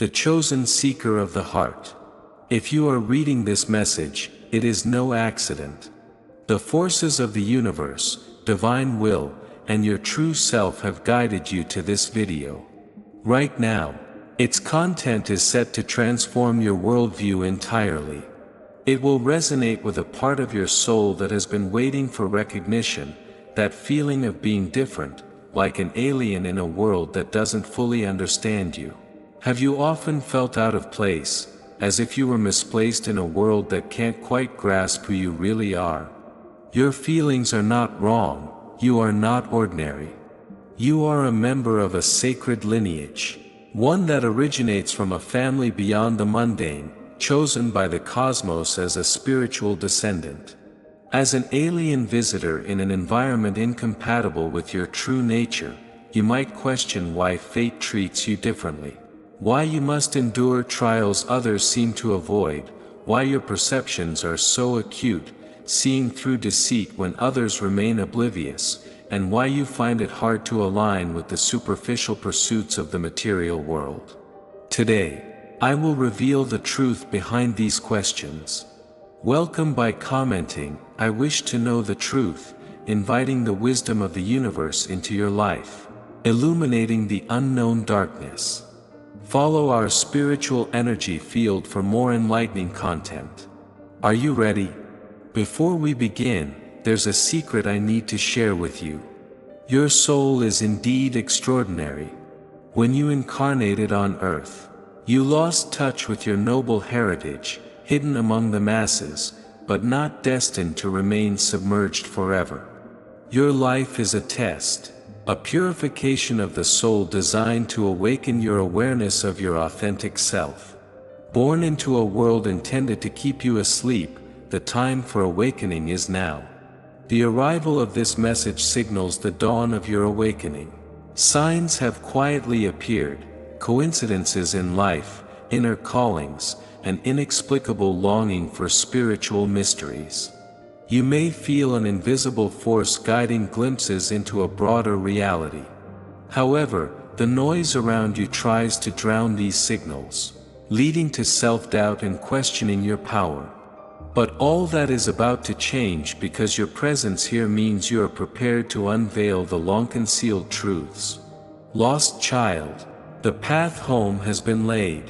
the chosen seeker of the heart. If you are reading this message, it is no accident. The forces of the universe, divine will, and your true self have guided you to this video. Right now, its content is set to transform your worldview entirely. It will resonate with a part of your soul that has been waiting for recognition, that feeling of being different, like an alien in a world that doesn't fully understand you. Have you often felt out of place, as if you were misplaced in a world that can't quite grasp who you really are? Your feelings are not wrong, you are not ordinary. You are a member of a sacred lineage, one that originates from a family beyond the mundane, chosen by the cosmos as a spiritual descendant. As an alien visitor in an environment incompatible with your true nature, you might question why fate treats you differently. Why you must endure trials others seem to avoid, why your perceptions are so acute, seeing through deceit when others remain oblivious, and why you find it hard to align with the superficial pursuits of the material world. Today, I will reveal the truth behind these questions. Welcome by commenting, "I wish to know the truth," inviting the wisdom of the universe into your life, illuminating the unknown darkness. Follow our spiritual energy field for more enlightening content. Are you ready? Before we begin, there's a secret I need to share with you. Your soul is indeed extraordinary. When you incarnated on Earth, you lost touch with your noble heritage, hidden among the masses, but not destined to remain submerged forever. Your life is a test, a purification of the soul designed to awaken your awareness of your authentic self. Born into a world intended to keep you asleep, the time for awakening is now. The arrival of this message signals the dawn of your awakening. Signs have quietly appeared, coincidences in life, inner callings, an inexplicable longing for spiritual mysteries. You may feel an invisible force guiding glimpses into a broader reality. However, the noise around you tries to drown these signals, leading to self-doubt and questioning your power. But all that is about to change, because your presence here means you are prepared to unveil the long-concealed truths. Lost child, the path home has been laid.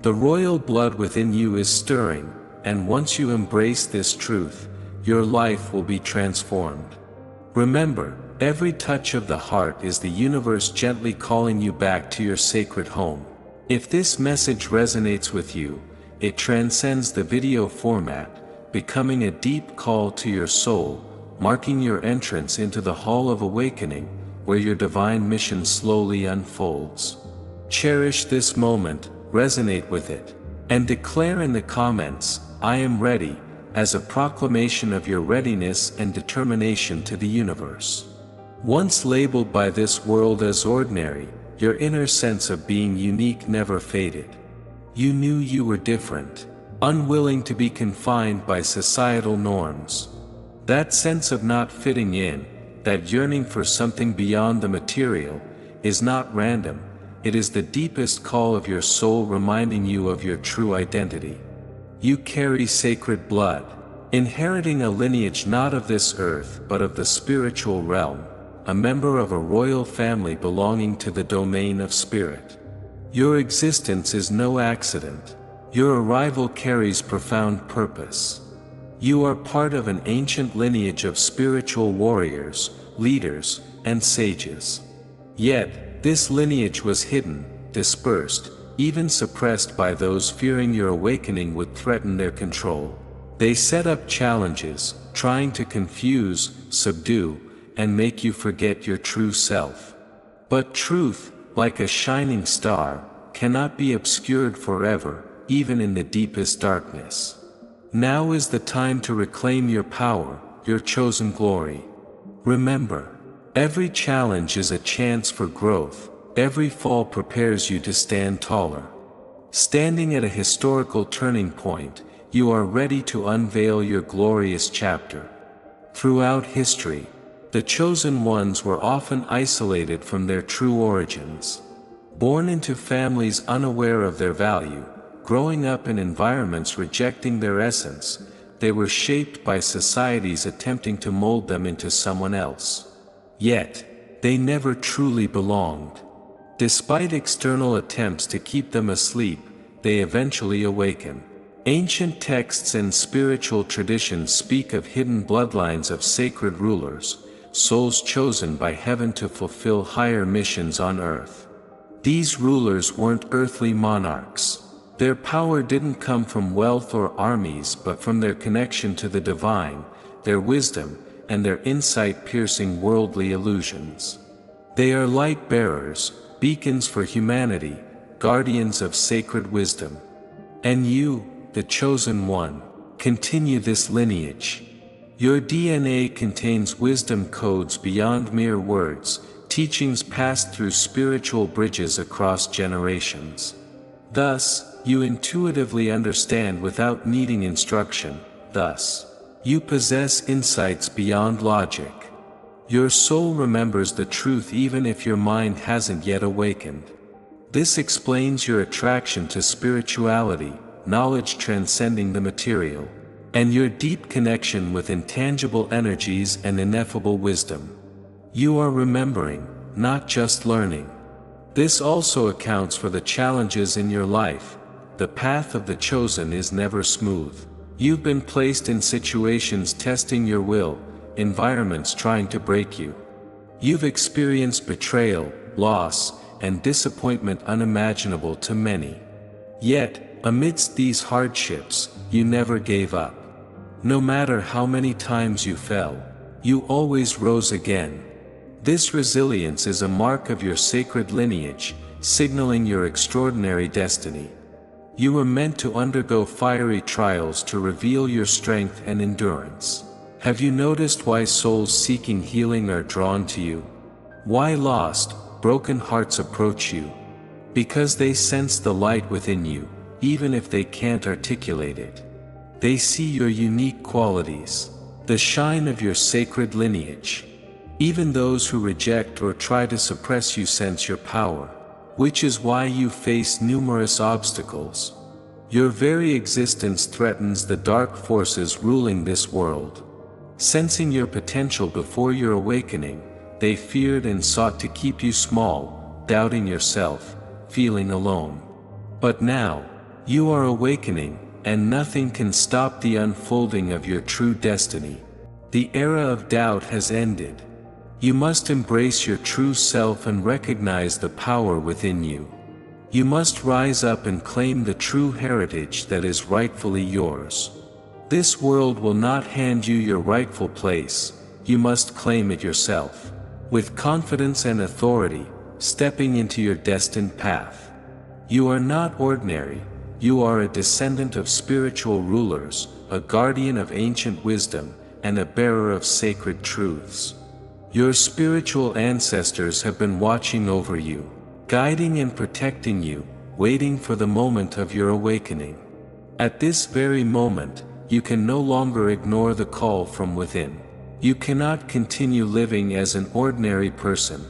The royal blood within you is stirring, and once you embrace this truth, your life will be transformed. Remember, every touch of the heart is the universe gently calling you back to your sacred home. If this message resonates with you, it transcends the video format, becoming a deep call to your soul, marking your entrance into the Hall of Awakening, where your divine mission slowly unfolds. Cherish this moment, resonate with it, and declare in the comments, "I am ready," as a proclamation of your readiness and determination to the universe. Once labeled by this world as ordinary, your inner sense of being unique never faded. You knew you were different, unwilling to be confined by societal norms. That sense of not fitting in, that yearning for something beyond the material, is not random. It is the deepest call of your soul reminding you of your true identity. You carry sacred blood, inheriting a lineage not of this earth but of the spiritual realm, a member of a royal family belonging to the domain of spirit. Your existence is no accident. Your arrival carries profound purpose. You are part of an ancient lineage of spiritual warriors, leaders, and sages. Yet, this lineage was hidden, dispersed, even suppressed by those fearing your awakening would threaten their control. They set up challenges, trying to confuse, subdue, and make you forget your true self. But truth, like a shining star, cannot be obscured forever, even in the deepest darkness. Now is the time to reclaim your power, your chosen glory. Remember, every challenge is a chance for growth, every fall prepares you to stand taller. Standing at a historical turning point, you are ready to unveil your glorious chapter. Throughout history, the chosen ones were often isolated from their true origins. Born into families unaware of their value, growing up in environments rejecting their essence, they were shaped by societies attempting to mold them into someone else. Yet, they never truly belonged. Despite external attempts to keep them asleep, they eventually awaken. Ancient texts and spiritual traditions speak of hidden bloodlines of sacred rulers, souls chosen by heaven to fulfill higher missions on earth. These rulers weren't earthly monarchs. Their power didn't come from wealth or armies but from their connection to the divine, their wisdom, and their insight-piercing worldly illusions. They are light-bearers, beacons for humanity, guardians of sacred wisdom. And you, the chosen one, continue this lineage. Your DNA contains wisdom codes beyond mere words, teachings passed through spiritual bridges across generations. Thus, you intuitively understand without needing instruction. Thus, you possess insights beyond logic. Your soul remembers the truth even if your mind hasn't yet awakened. This explains your attraction to spirituality, knowledge transcending the material, and your deep connection with intangible energies and ineffable wisdom. You are remembering, not just learning. This also accounts for the challenges in your life. The path of the chosen is never smooth. You've been placed in situations testing your will, environments trying to break you. You've experienced betrayal, loss, and disappointment unimaginable to many. Yet, amidst these hardships, you never gave up. No matter how many times you fell, you always rose again. This resilience is a mark of your sacred lineage, signaling your extraordinary destiny. You were meant to undergo fiery trials to reveal your strength and endurance. Have you noticed why souls seeking healing are drawn to you? Why lost, broken hearts approach you? Because they sense the light within you, even if they can't articulate it. They see your unique qualities, the shine of your sacred lineage. Even those who reject or try to suppress you sense your power, which is why you face numerous obstacles. Your very existence threatens the dark forces ruling this world. Sensing your potential before your awakening, they feared and sought to keep you small, doubting yourself, feeling alone. But now, you are awakening, and nothing can stop the unfolding of your true destiny. The era of doubt has ended. You must embrace your true self and recognize the power within you. You must rise up and claim the true heritage that is rightfully yours. This world will not hand you your rightful place, you must claim it yourself. With confidence and authority, stepping into your destined path. You are not ordinary, you are a descendant of spiritual rulers, a guardian of ancient wisdom, and a bearer of sacred truths. Your spiritual ancestors have been watching over you, guiding and protecting you, waiting for the moment of your awakening. At this very moment, you can no longer ignore the call from within. You cannot continue living as an ordinary person.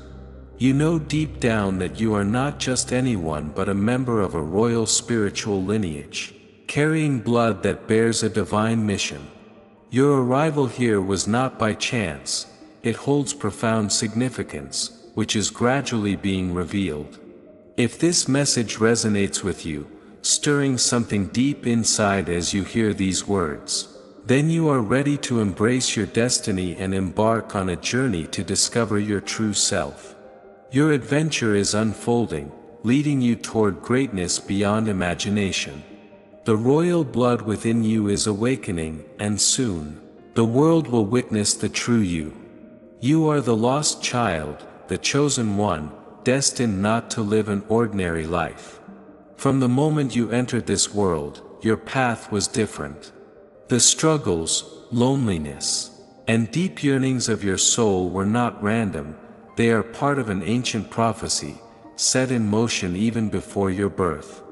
You know deep down that you are not just anyone but a member of a royal spiritual lineage, carrying blood that bears a divine mission. Your arrival here was not by chance. It holds profound significance, which is gradually being revealed. If this message resonates with you, stirring something deep inside as you hear these words, then you are ready to embrace your destiny and embark on a journey to discover your true self. Your adventure is unfolding, leading you toward greatness beyond imagination. The royal blood within you is awakening, and soon, the world will witness the true you. You are the lost child, the chosen one, destined not to live an ordinary life. From the moment you entered this world, your path was different. The struggles, loneliness, and deep yearnings of your soul were not random, they are part of an ancient prophecy, set in motion even before your birth.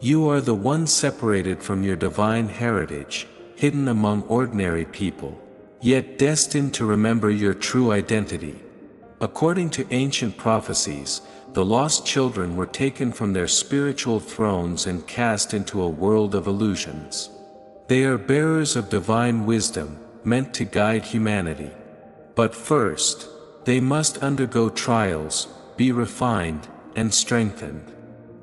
You are the one separated from your divine heritage, hidden among ordinary people, yet destined to remember your true identity. According to ancient prophecies, the lost children were taken from their spiritual thrones and cast into a world of illusions. They are bearers of divine wisdom, meant to guide humanity. But first, they must undergo trials, be refined, and strengthened.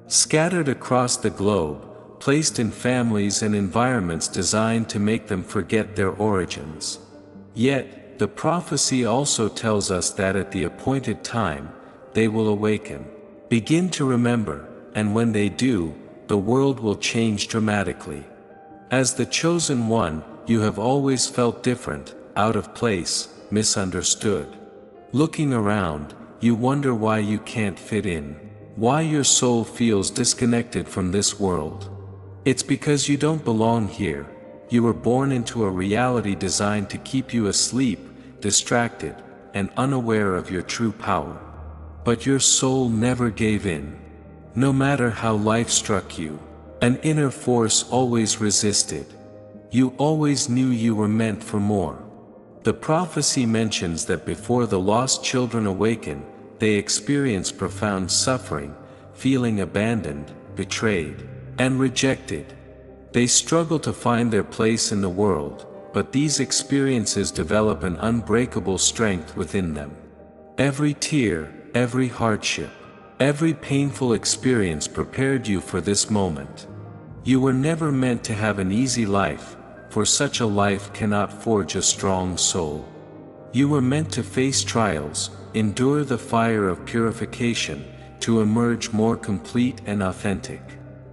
Scattered across the globe, placed in families and environments designed to make them forget their origins. Yet, the prophecy also tells us that at the appointed time, they will awaken, begin to remember, and when they do, the world will change dramatically. As the chosen one, you have always felt different, out of place, misunderstood. Looking around, you wonder why you can't fit in, why your soul feels disconnected from this world. It's because you don't belong here. You were born into a reality designed to keep you asleep, distracted, and unaware of your true power. But your soul never gave in. No matter how life struck you, an inner force always resisted. You always knew you were meant for more. The prophecy mentions that before the lost children awaken, they experience profound suffering, feeling abandoned, betrayed, and rejected. They struggle to find their place in the world, but these experiences develop an unbreakable strength within them. Every tear, every hardship, every painful experience prepared you for this moment. You were never meant to have an easy life, for such a life cannot forge a strong soul. You were meant to face trials, endure the fire of purification, to emerge more complete and authentic.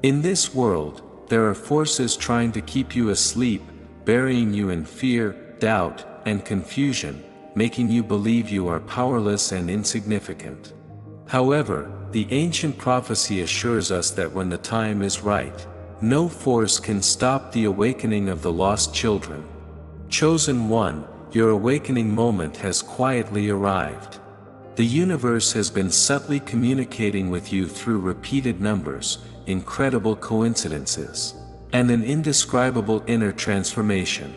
In this world, there are forces trying to keep you asleep, burying you in fear, doubt, and confusion, making you believe you are powerless and insignificant. However, the ancient prophecy assures us that when the time is right, no force can stop the awakening of the lost children. Chosen one, your awakening moment has quietly arrived. The universe has been subtly communicating with you through repeated numbers, incredible coincidences, and an indescribable inner transformation.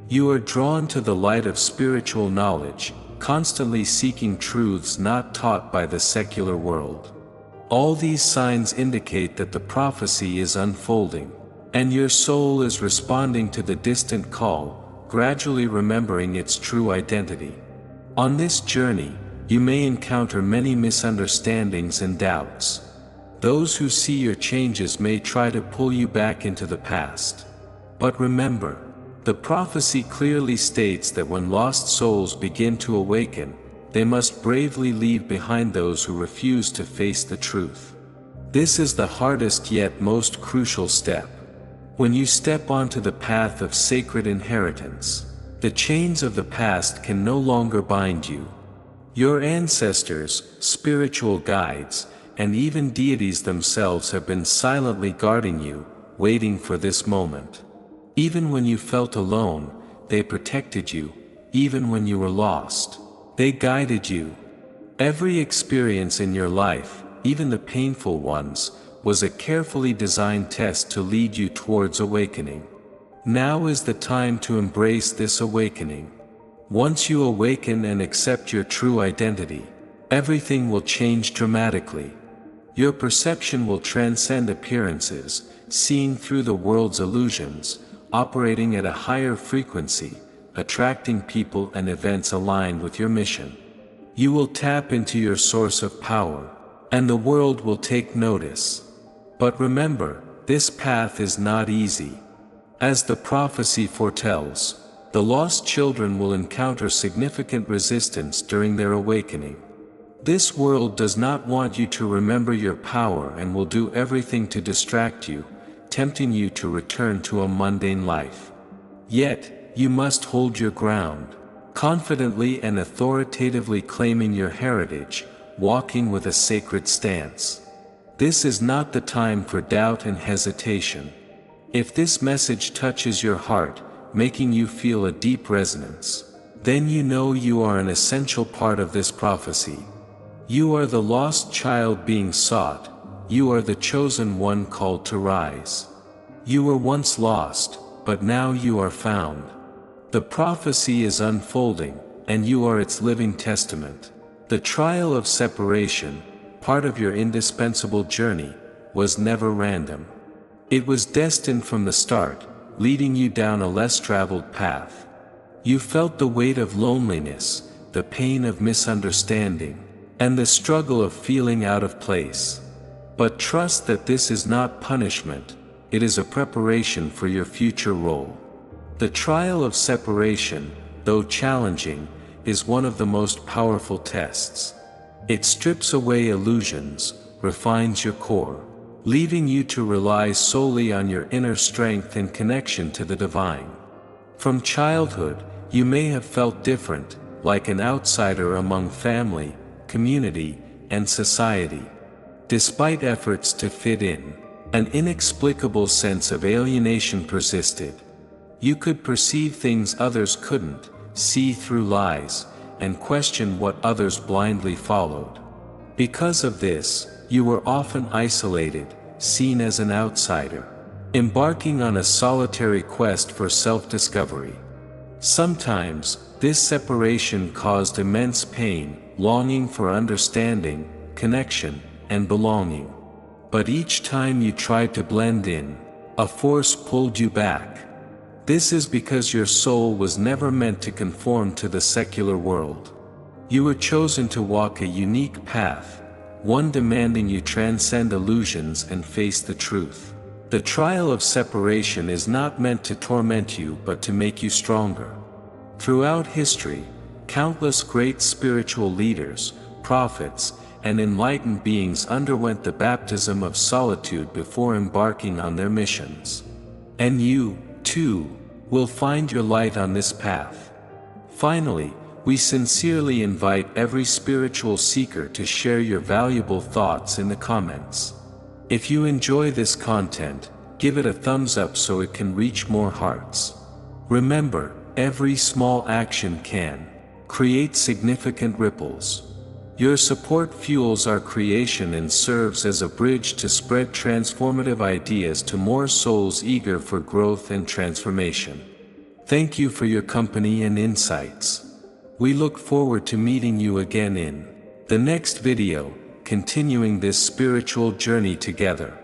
You are drawn to the light of spiritual knowledge, constantly seeking truths not taught by the secular world. All these signs indicate that the prophecy is unfolding, and your soul is responding to the distant call, gradually remembering its true identity. On this journey, you may encounter many misunderstandings and doubts. Those who see your changes may try to pull you back into the past. But remember, the prophecy clearly states that when lost souls begin to awaken, they must bravely leave behind those who refuse to face the truth. This is the hardest yet most crucial step. When you step onto the path of sacred inheritance, the chains of the past can no longer bind you. Your ancestors, spiritual guides, and even deities themselves have been silently guarding you, waiting for this moment. Even when you felt alone, they protected you. Even when you were lost, they guided you. Every experience in your life, even the painful ones, was a carefully designed test to lead you towards awakening. Now is the time to embrace this awakening. Once you awaken and accept your true identity, everything will change dramatically. Your perception will transcend appearances, seeing through the world's illusions, operating at a higher frequency, attracting people and events aligned with your mission. You will tap into your source of power, and the world will take notice. But remember, this path is not easy. As the prophecy foretells, the lost children will encounter significant resistance during their awakening. This world does not want you to remember your power and will do everything to distract you, tempting you to return to a mundane life. Yet, you must hold your ground, confidently and authoritatively claiming your heritage, walking with a sacred stance. This is not the time for doubt and hesitation. If this message touches your heart, making you feel a deep resonance, then you know you are an essential part of this prophecy. You are the lost child being sought. You are the chosen one called to rise. You were once lost, but now you are found. The prophecy is unfolding, and you are its living testament. The trial of separation, part of your indispensable journey, was never random. It was destined from the start, leading you down a less traveled path. You felt the weight of loneliness, the pain of misunderstanding, and the struggle of feeling out of place. But trust that this is not punishment, it is a preparation for your future role. The trial of separation, though challenging, is one of the most powerful tests. It strips away illusions, refines your core, leaving you to rely solely on your inner strength and connection to the divine. From childhood, you may have felt different, like an outsider among family, community, and society. Despite efforts to fit in, an inexplicable sense of alienation persisted. You could perceive things others couldn't, see through lies, and question what others blindly followed. Because of this, you were often isolated, seen as an outsider, embarking on a solitary quest for self-discovery. Sometimes, this separation caused immense pain, longing for understanding, connection, and belonging. But each time you tried to blend in, a force pulled you back. This is because your soul was never meant to conform to the secular world. You were chosen to walk a unique path, one demanding you transcend illusions and face the truth. The trial of separation is not meant to torment you but to make you stronger. Throughout history, countless great spiritual leaders, prophets, and enlightened beings underwent the baptism of solitude before embarking on their missions. And you, too, will find your light on this path. Finally, we sincerely invite every spiritual seeker to share your valuable thoughts in the comments. If you enjoy this content, give it a thumbs up so it can reach more hearts. Remember, every small action can create significant ripples. Your support fuels our creation and serves as a bridge to spread transformative ideas to more souls eager for growth and transformation. Thank you for your company and insights. We look forward to meeting you again in the next video, continuing this spiritual journey together.